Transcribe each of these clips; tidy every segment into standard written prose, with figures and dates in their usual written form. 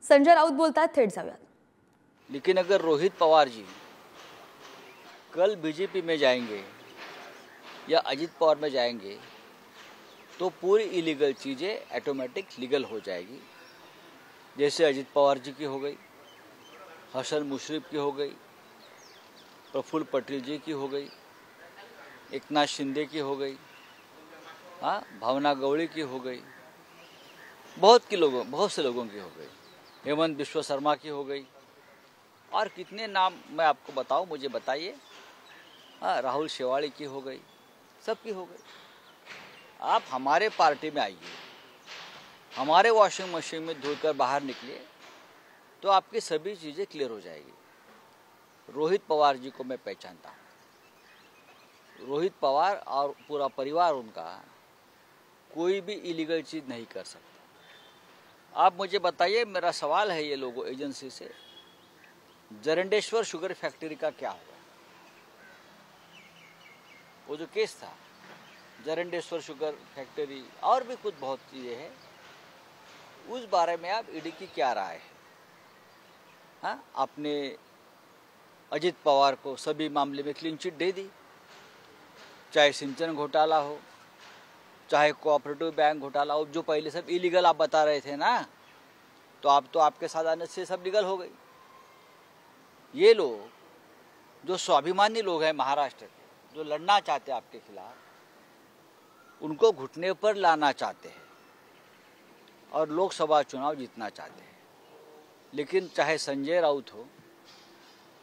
संजय राउत बोलतात, थेट जाऊयात। लेकिन अगर रोहित पवार जी कल बीजेपी में जाएंगे या अजीत पवार में जाएंगे तो पूरी इलीगल चीज़ें ऑटोमेटिक लीगल हो जाएगी। जैसे अजीत पवार जी की हो गई, हसन मुशर्रफ की हो गई, प्रफुल्ल पटेल जी की हो गई, एकनाथ शिंदे की हो गई, भावना गवड़ी की हो गई, बहुत से लोगों की हो गई, हेमंत बिश्व शर्मा की हो गई, और कितने नाम मैं आपको बताऊं, मुझे बताइए। राहुल शेवाड़ी की हो गई, सबकी हो गई। आप हमारे पार्टी में आइए, हमारे वॉशिंग मशीन में धोकर बाहर निकलिए तो आपकी सभी चीज़ें क्लियर हो जाएगी। रोहित पवार जी को मैं पहचानता हूँ। रोहित पवार और पूरा परिवार उनका कोई भी इलीगल चीज़ नहीं कर सकता। आप मुझे बताइए, मेरा सवाल है ये लोगों एजेंसी से, जरंडेश्वर शुगर फैक्ट्री का क्या हुआ? वो जो केस था जरंडेश्वर शुगर फैक्ट्री और भी कुछ बहुत चीज़ें हैं, उस बारे में आप ईडी की क्या राय है? आपने अजीत पवार को सभी मामले में क्लीन चिट दे दी, चाहे सिंचन घोटाला हो, चाहे कोऑपरेटिव बैंक घोटाला हो, जो पहले सब इलीगल आप बता रहे थे ना, तो आप तो आपके साथ आने से सब लीगल हो गई। ये लोग जो स्वाभिमानी लोग हैं महाराष्ट्र के, जो लड़ना चाहते हैं आपके खिलाफ, उनको घुटने पर लाना चाहते हैं और लोकसभा चुनाव जीतना चाहते हैं। लेकिन चाहे संजय राउत हो,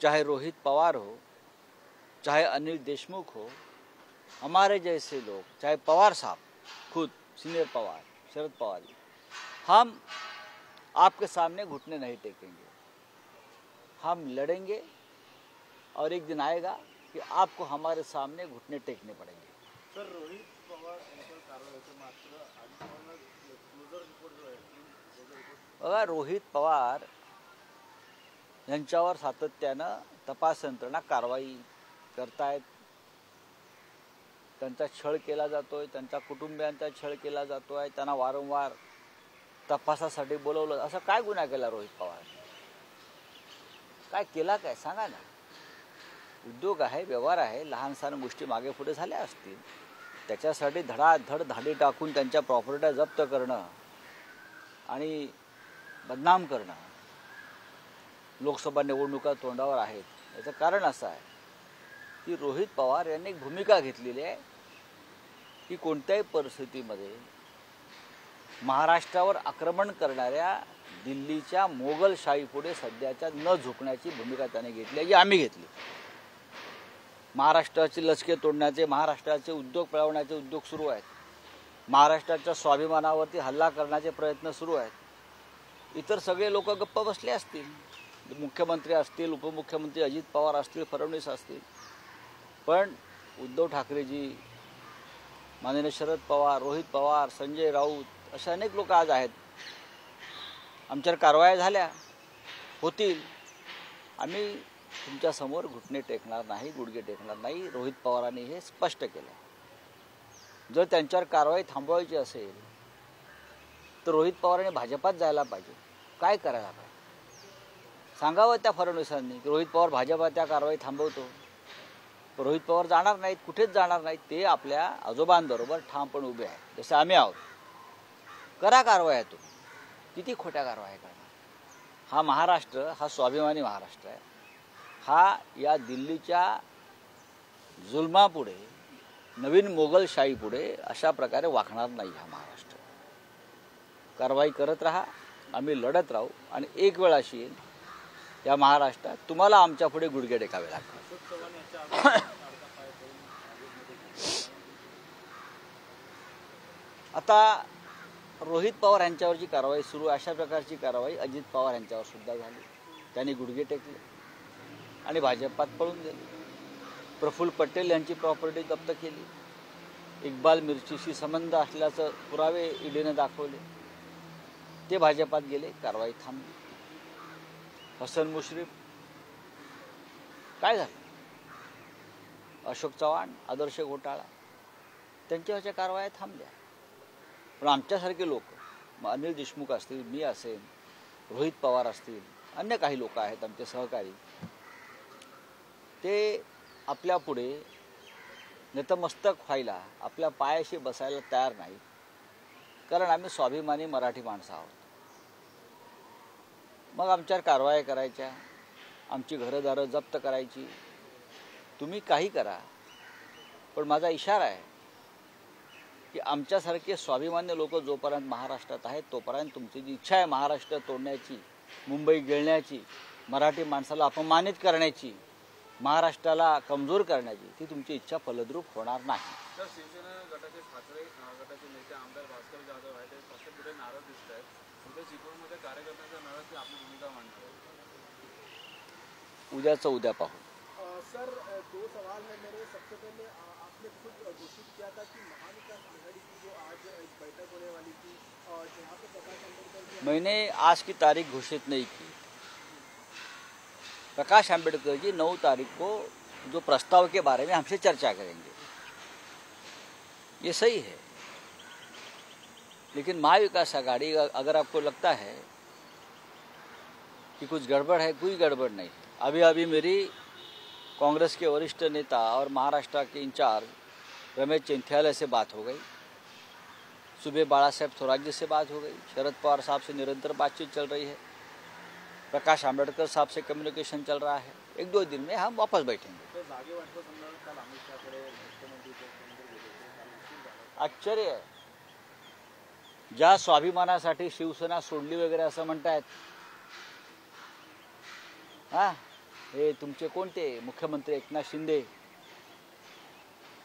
चाहे रोहित पवार हो, चाहे अनिल देशमुख हो, हमारे जैसे लोग, चाहे पवार साहब खुद, सीनियर पवार, शरद पवार जी, हम आपके सामने घुटने नहीं टेकेंगे। हम लड़ेंगे और एक दिन आएगा कि आपको हमारे सामने घुटने टेकने पड़ेंगे। सर, रोहित पवार यांच्यावर कारवाईचं मात्र आधी क्लोजर रिपोर्ट जो आहे, बघा, रोहित पवार यांच्यावर सातत्यानं तपास यंत्रणा कारवाई करतायत। त्यांचा छळ केला जातोय, त्यांच्या कुटुंबियांचा छळ केला जातोय, त्यांना वारंवार तपासासाठी बोलवलं। असं काय गुन्हा केला रोहित पवार? काय केला, काय सांगा ना? उद्योग आहे, व्यवहार आहे, लहान सहान गोष्टी मागे पुढे झाल्या असतील, त्याच्यासाठी धडाधड धाडी टाकून त्यांच्या प्रॉपर्ट्या जप्त करणं आणि बदनाम करणं, लोकसभा निवडणुका तोंडावर आहेत, याचं कारण असं आहे की रोहित पवार यांनी एक भूमिका घेतलेली आहे की कोणत्याही परिस्थितीमध्ये महाराष्ट्रावर आक्रमण करणाऱ्या दिल्लीच्या मोगलशाहीपुढे सध्याच्या न झुकण्याची भूमिका त्याने घेतली आहे, जी आम्ही घेतली। महाराष्ट्राची लचके तोडण्याचे, महाराष्ट्राचे उद्योग पळवण्याचे उद्योग सुरू आहेत, महाराष्ट्राच्या स्वाभिमानावरती हल्ला करण्याचे प्रयत्न सुरू आहेत। इतर सगळे लोक गप्प बसले असतील, मुख्यमंत्री असतील, उपमुख्यमंत्री अजित पवार असतील, फडणवीस असतील, पण उद्धव ठाकरेजी, माननीय शरद पवार, रोहित पवार, संजय राऊत असे अनेक लोक आज आहेत। आमच्यावर कारवाया झाल्या होतील, आम्ही तुमच्या समोर घुटणे टेकणार नाही, गुडघे टेकणार नाही। रोहित पवारांनी हे स्पष्ट केलं। जर त्यांच्यावर कारवाई थांबवायची असेल तर रोहित पवारांनी भाजपात जायला पाहिजे। काय करायला पाहिजे सांगावं त्या फडणवीसांनी की रोहित पवार भाजपात त्या कारवाई थांबवतो। रोहित पवार जाणार नाहीत, कुठेच जाणार नाहीत, ते आपल्या आजोबांबरोबर ठामपणे उभे आहेत, जसे आम्ही आहोत। करा कारवाया, तुम्ही किती खोट्या कारवाया करणार? हा महाराष्ट्र, हा स्वाभिमानी महाराष्ट्र आहे। हा या दिल्लीच्या जुलमापुढे, नवीन मोगलशाहीपुढे अशा प्रकारे वाकणार नाही हा महाराष्ट्र। कारवाई करत राहा, आम्ही लढत राहू, आणि एक वेळ अशी येईल या महाराष्ट्रात तुम्हाला आमच्या पुढे गुडघे टेकावे लागतात। आता रोहित पवार यांच्यावर जी कारवाई सुरू आहे, अशा प्रकारची कारवाई अजित पवार यांच्यावर सुद्धा झाली। त्यांनी गुडघे टेकले आणि भाजपात पळून गेले। प्रफुल्ल पटेल यांची प्रॉपर्टी जप्त केली, इक्बाल मिर्चीशी संबंध असल्याचं पुरावे ईडीने दाखवले, ते भाजपात गेले, कारवाई थांबली। हसन मुशर्रफ काय झालं? अशोक चव्हाण, आदर्श घोटाळा, त्यांच्यावरच्या कारवाया थांबल्या। पण आमच्यासारखे लोक, अनिल देशमुख असतील, मी असेल, रोहित पवार असतील, अन्य काही लोक आहेत आमचे सहकारी, ते आपल्या पुढे नतमस्तक व्हायला, आपल्या पायाशी बसायला तयार नाहीत. कारण आम्ही स्वाभिमानी मराठी माणसं आहोत. मग आमच्यावर कारवाया करायच्या, आमची घरंदारं जप्त करायची, तुम्ही काही करा. पण माझा इशारा आहे की आमच्यासारखे स्वाभिमान्य लोक जोपर्यंत महाराष्ट्रात आहेत तोपर्यंत तुमची जी इच्छा आहे महाराष्ट्र तोडण्याची, मुंबई गिळण्याची, मराठी माणसाला अपमानित करण्याची, महाराष्ट्राला कमजोर करण्याची, ती तुमची इच्छा फलद्रूप होणार नाही. तर शिवसेना गटाचे ठाकरे गटाचे नेते आमदार भास्कर जाधव आहेत, ते पक्ष पुढे नाराज दिसत आहेत. उद्या चिपळूणमध्ये कार्यकर्त्यांचा नाराज आपली भूमिका मांडतो. उद्याचं उद्या पाहू. सर, दो सवाल है मेरे. सबसे पहले आपने खुद घोषित किया था कि महाविकास आघाड़ी की जो आज एक बैठक होने वाली थी, जहाँ पे प्रकाश आंबेडकर, मैंने आज की तारीख घोषित नहीं की. प्रकाश आंबेडकर जी 9 तारीख को जो प्रस्ताव के बारे में हमसे चर्चा करेंगे, ये सही है. लेकिन महाविकास आघाड़ी, अगर आपको लगता है कि कुछ गड़बड़ है, कोई गड़बड़ नहीं. अभी मेरी कांग्रेस के वरिष्ठ नेता और महाराष्ट्र के इंचार्ज रमेश चंथियाला से बात हो गई. सुबह बाला साहेब स्वराज्य से बात हो गई. शरद पवार साहब से निरंतर बातचीत चल रही है. प्रकाश आंबेडकर साहब से कम्युनिकेशन चल रहा है. 1-2 दिन में हम वापस बैठेंगे. तर जागे वाटपासंदर्भात काल अमित शहाकडे मुख्यमंत्री गेले होते. आश्चर्य आहे. ज्या स्वाभिमानासाठी शिवसेना सोडली वगैरे असं म्हणतायत, हा, हे तुमचे कोणते मुख्यमंत्री एकनाथ शिंदे,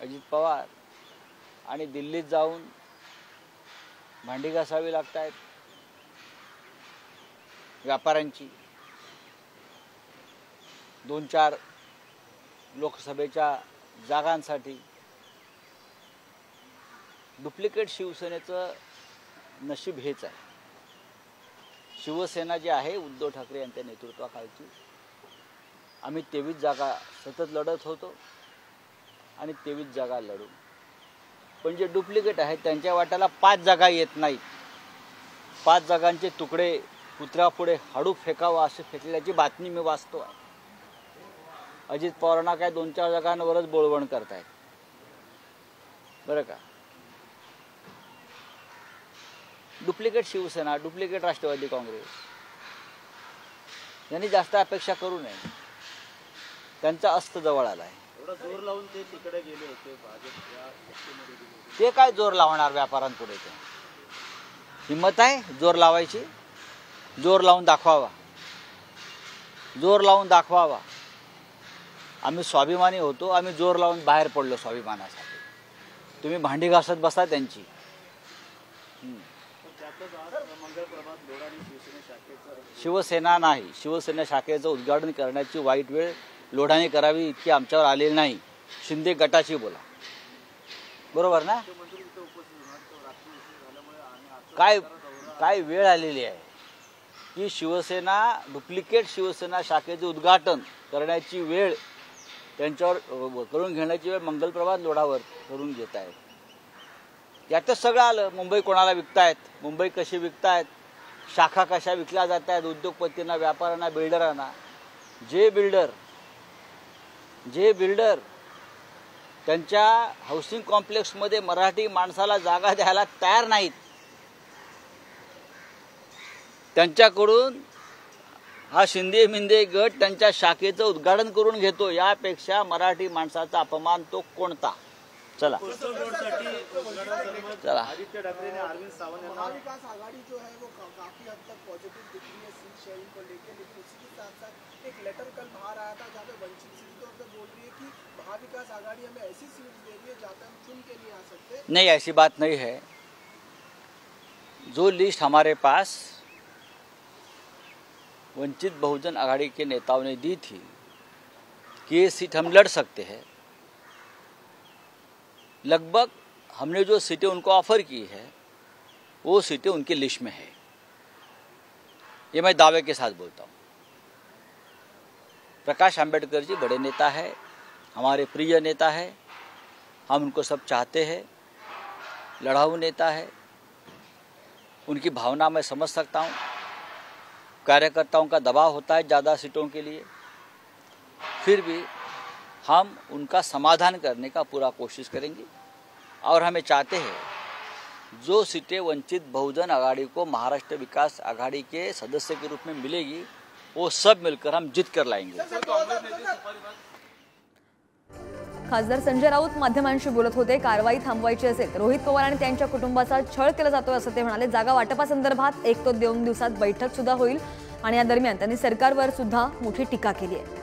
अजित पवार, आणि दिल्लीत जाऊन भांडी घासावी लागतायत व्यापाऱ्यांची. 2-4 लोकसभेच्या जागांसाठी. डुप्लिकेट शिवसेनेचं नशीब हेच आहे. शिवसेना जी आहे उद्धव ठाकरे यांच्या नेतृत्वाखालची, आम्ही 23 जागा सतत लढत होतो आणि 23 जागा लढू. पण जे डुप्लिकेट आहेत त्यांच्या वाट्याला 5 जागा येत नाहीत. 5 जागांचे तुकडे कुत्र्यापुढे हाडू फेकावा असे फेकल्याची बातमी मी वाचतो आहे. अजित पवारांना काय 2-4 जागांवरच बोळवण करतायत बरं का. डुप्लिकेट शिवसेना, डुप्लिकेट राष्ट्रवादी काँग्रेस यांनी जास्त अपेक्षा करू नये. त्यांचा अस्त जवळ आला आहे. एवढा जोर लावून ते तिकडे गेले होते, भाजपच्या पक्षामध्ये गेले होते. ते काय जोर लावणार व्यापाऱ्यांपुढे? ते हिंमत आहे जोर लावायची? जोर लावून दाखवावा, जोर लावून दाखवावा. आम्ही स्वाभिमानी होतो, आम्ही जोर लावून बाहेर पडलो स्वाभिमानासाठी. तुम्ही भांडी घासत बसा त्यांची. शिवसेना नाही, शिवसेना शाखेचं उद्घाटन करण्याची वाईट वेळ लोढाने करावी इतकी आमच्यावर आलेली नाही. शिंदे गटाची बोला, बरोबर ना? काय वेळ आलेली आहे की शिवसेना, डुप्लिकेट शिवसेना शाखेचे उद्घाटन करण्याची वेळ, त्यांच्यावर करून घेण्याची वेळ मंगलप्रभात लोढावर करून घेत आहेत. यातच सगळं आलं. मुंबई कोणाला विकतायत, मुंबई कशी विकतायत, शाखा कशा विकल्या जात आहेत उद्योगपतींना, व्यापाऱ्यांना, बिल्डरांना. जे बिल्डर त्यांच्या हाऊसिंग कॉम्प्लेक्समध्ये मराठी माणसाला जागा द्यायला तयार नाहीत, त्यांच्याकडून हा शिंदे मिंदे गट त्यांच्या शाखेचं उद्घाटन करून घेतो. यापेक्षा मराठी माणसाचा अपमान तो कोणता? चला चला. आदित्य ठाकरे ने अरविंद सावंत यांना महाविकास आघाड़ी जो है वो काफी हद तक पॉजिटिव दिख रही है सीट शेयरिंग को लेकर, लेकिन उसी के साथ साथ एक लेटर कल बाहर आया था जहाँ पे वंचित सीधी तौर पर बोल रही है कि महाविकास आघाड़ी हमें ऐसी सीट दे रही है जहाँ पे हम चुन के नहीं आ सकते. नहीं, ऐसी बात नहीं है. जो लिस्ट हमारे पास वंचित बहुजन आघाड़ी के नेताओं ने दी थी कि ये सीट हम लड़ सकते हैं, लगभग हमने जो सीटें उनको ऑफर की है वो सीटें उनकी लिस्ट में है. ये मैं दावे के साथ बोलता हूँ. प्रकाश आंबेडकर जी बड़े नेता है, हमारे प्रिय नेता है, हम उनको सब चाहते हैं. लड़ाऊ नेता है, उनकी भावना मैं समझ सकता हूँ. कार्यकर्ताओं का दबाव होता है ज़्यादा सीटों के लिए, फिर भी हम उनका समाधान करने का पूरा कोशिश करेंगे। और हमें चाहते हैं जो सीटें वंचित बहुजन आघाड़ी को महाराष्ट्र विकास आघाड़ी के सदस्य के रूप में मिलेगी वो सब मिलकर हम जीत कर लाएंगे। खासदार संजय राऊत माध्यमांशी बोलत होते। कारवाई थांबवायची असेल तर रोहित पवार आणि त्यांच्या कुटुंबाचा छळ केला जातोय असं ते म्हणाले। जागा वाटपासंदर्भात 1 ते 2 दिवसात बैठक सुद्धा होईल आणि या दरम्यान त्यांनी सरकारवर सुद्धा मोठी टीका केली आहे।